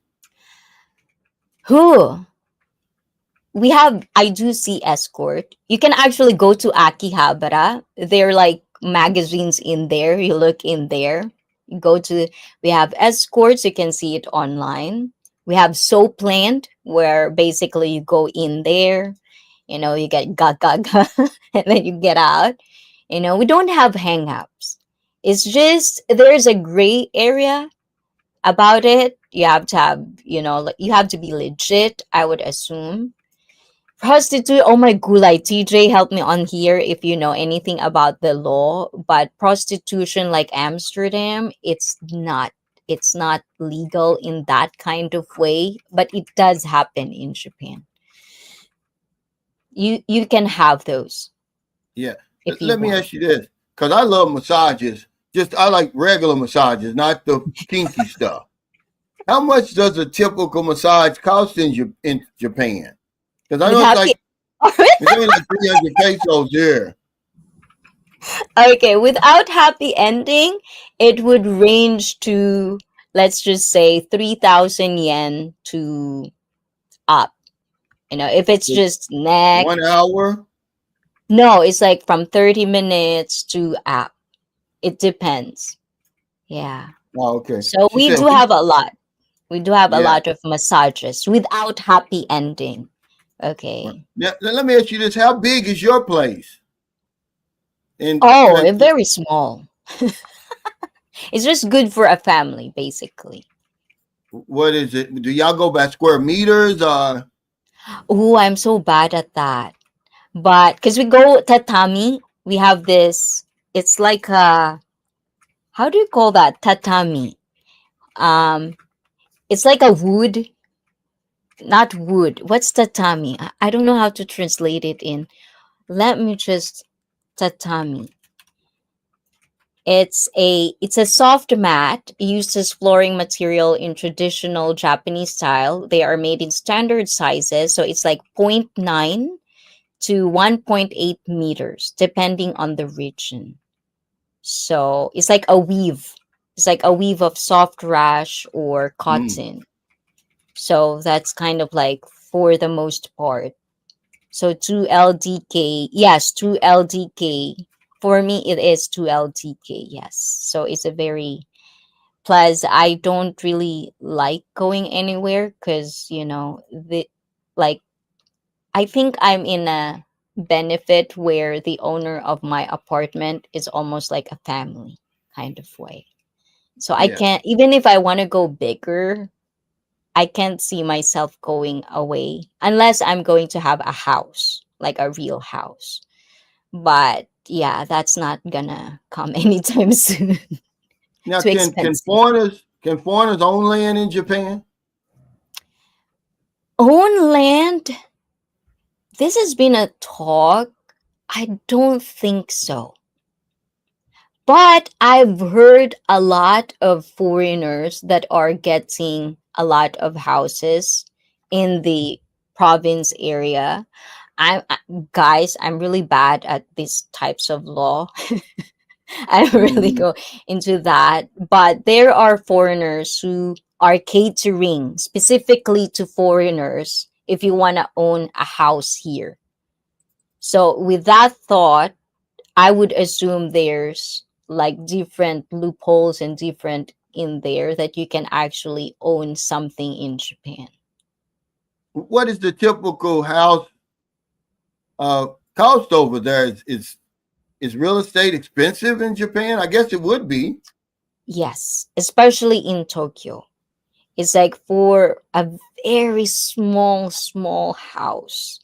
Who? I do see escort. You can actually go to Akihabara. There are like magazines in there. You look in there. You go to, we have escorts. You can see it online. We have soap plant where basically you go in there, you get ga, and then you get out. We don't have hang-ups. It's just there's a gray area about it. You have to have, like, you have to be legit, I would assume, Prostitute, oh my gulay. TJ, help me on here if you know anything about the law. But prostitution like Amsterdam, it's not legal in that kind of way, but it does happen in Japan. You can have those Yeah. if you Let me want. ask you this, because I love massages. Just I like regular massages, not the kinky stuff. How much does a typical massage cost in Japan? Because I With know happy it's only like 300 pesos here. Okay, without happy ending, it would range to, let's just say, 3,000 yen to up. If it's It's just neck, 1 hour. no, it's like from 30 minutes to up. It depends. Yeah. Oh, okay. So She we said, do have a lot. We do have a yeah. lot of massages without happy ending. Okay. Now, let me ask you this: how big is your place? And Oh, very small. It's just good for a family, basically. what is it? Do y'all go by square meters? Oh, I'm so bad at that. But because we go tatami, we have this. It's like a, how do you call that? Tatami. Um, it's like a wood, not wood. What's tatami? I don't know how to translate it in. Let me just tatami. It's a soft mat used as flooring material in traditional Japanese style. They are made in standard sizes, so it's like point 0.9 to 1.8 meters, depending on the region. So it's like a weave. It's like a weave of soft rash or Mm, cotton. So that's kind of like for the most part. So 2 LDK. Yes, 2 LDK. For me, it is 2 LDK. Yes. So it's a very, plus I don't really like going anywhere because, like, I think I'm in a benefit where the owner of my apartment is almost like a family kind of way. So I yeah. can't, even if I want to go bigger, I can't see myself going away unless I'm going to have a house, like a real house. But yeah, that's not gonna come anytime soon. Now, Too expensive. can foreigners own land in Japan? Own land? This has been a talk. I don't think so. But I've heard a lot of foreigners that are getting a lot of houses in the province area. Guys, I'm really bad at these types of law. I don't really Mm, go into that. But there are foreigners who are catering specifically to foreigners if you want to own a house here. So with that thought, I would assume there's like different loopholes and different in there that you can actually own something in Japan. what is the typical house uh, cost over there? Is real estate expensive in Japan? I guess it would be. Yes, especially in Tokyo. It's like for a very small house,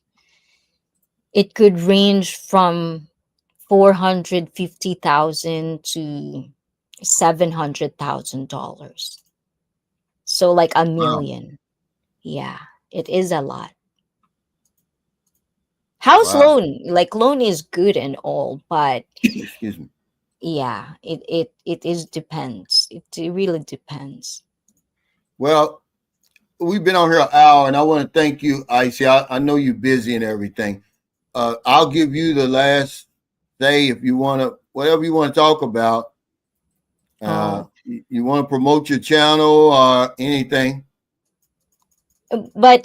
it could range from 450,000 to $700,000. So like a Wow. million. Yeah, it is a lot. House Wow. loan, like loan is good and all, but Excuse me. yeah, it is depends. It really depends. Well, we've been on here an hour, and I want to thank you, Icy. I know you're busy and everything. I'll give you the last say if you want to, whatever you want to talk about. Oh, You want to promote your channel or anything? but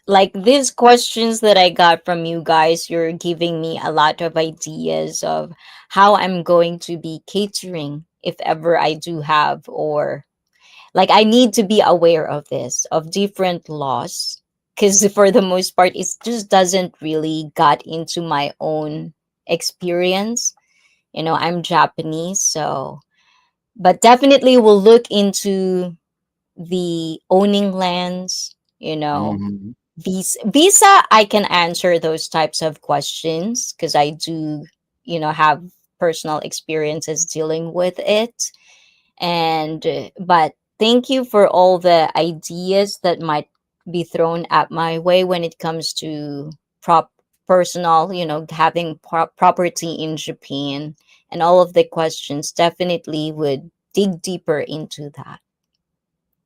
like these questions that I got from you guys, you're giving me a lot of ideas of how I'm going to be catering if ever I do have, or like I need to be aware of this, of different laws, because for the most part it just doesn't really got into my own experience. I'm Japanese, so, but definitely we'll look into the owning lands, Mm-hmm. Visa, I can answer those types of questions because I do, have personal experiences dealing with it. And but thank you for all the ideas that might be thrown at my way when it comes to prop personal, having property in Japan, and all of the questions definitely would dig deeper into that.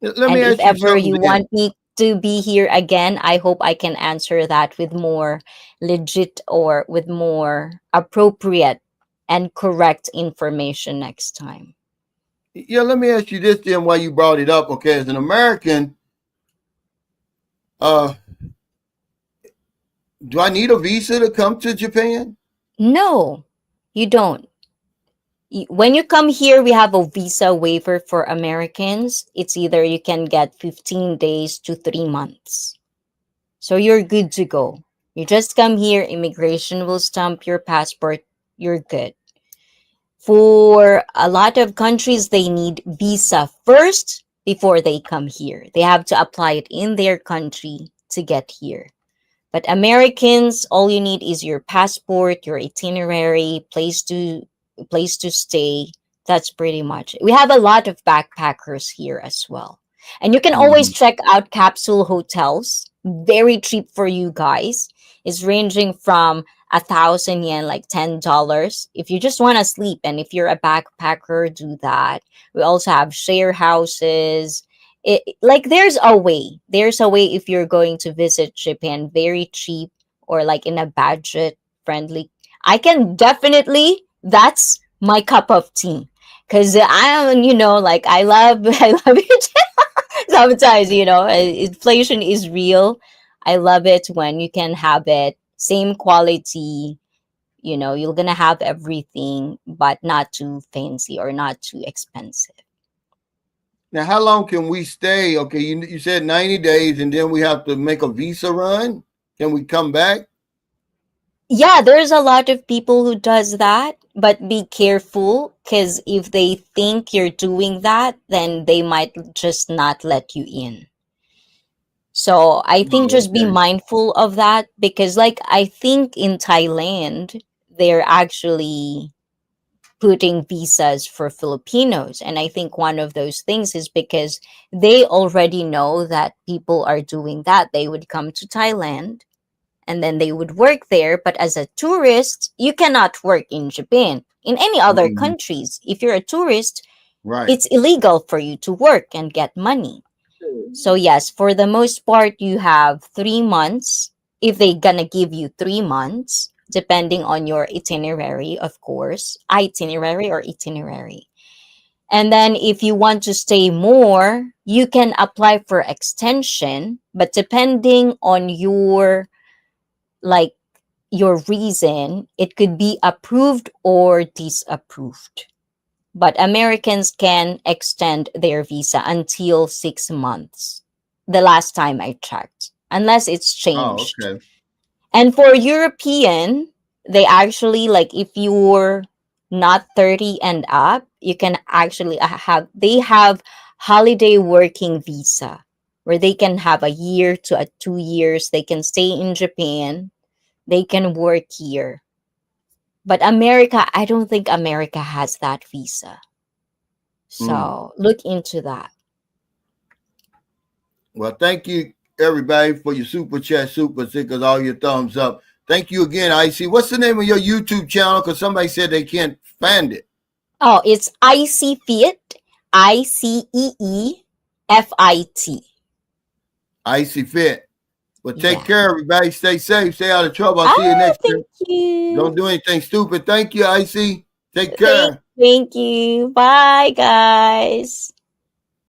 Let me And if ask you ever something you then. want me to be here again, I hope I can answer that with more legit or with more appropriate and correct information next time. Yeah, let me ask you this then while you brought it up. Okay, as an American, uh, do I need a visa to come to Japan? No, you don't. When you come here, we have a visa waiver for Americans. It's either you can get 15 days to 3 months. So you're good to go. You just come here, immigration will stamp your passport, you're good. For a lot of countries, they need visa first before they come here. They have to apply it in their country to get here. But Americans, all you need is your passport, your itinerary, place to stay. That's pretty much it. We have a lot of backpackers here as well. And you can always Mhm. check out capsule hotels. Very cheap for you guys. It's ranging from 1,000 yen, like $10. If you just want to sleep, and if you're a backpacker, do that. We also have share houses. Like there's a way if you're going to visit Japan, very cheap or like in a budget friendly. I can definitely, that's my cup of tea, because I am, like I love I love it. Sometimes, inflation is real. I love it when you can have it same quality. You're gonna have everything but not too fancy or not too expensive. Now, how long can we stay? Okay, you said 90 days, and then we have to make a visa run. Can we come back? Yeah, there's a lot of people who does that, but be careful, because if they think you're doing that, then they might just not let you in. So I think Oh, just be okay. mindful of that, because like I think in Thailand they're actually putting visas for Filipinos, and I think one of those things is because they already know that people are doing that. They would come to Thailand and then they would work there. But as a tourist, you cannot work in Japan. In any other Mhm. countries, if you're a tourist, Right. it's illegal for you to work and get money. So, yes, for the most part, you have 3 months. If they gonna give you 3 months, depending on your itinerary, of course, itinerary. And then if you want to stay more, you can apply for extension, but depending on like your reason, it could be approved or disapproved. But Americans can extend their visa until 6 months, the last time I checked, unless it's Oh, changed. okay. And for European, they actually, like, if you're not 30 and up, you can actually they have holiday working visa where they can have a year to 2 years. They can stay in Japan, they can work here. But America, I don't think America has that visa. Mm. So look into that. Well, thank you everybody for your super chat, super stickers, all your thumbs up. Thank you again, Icy. What's the name of your YouTube channel? Because somebody said they can't find it. Oh, it's Icy Fit, ICEE FIT. Icy Fit. Well, take Yeah. care, everybody. Stay safe. Stay out of trouble. I'll see you Ah, next time. thank you. Don't do anything stupid. Thank you, Icy. Take Thank, care. thank you. Bye, guys.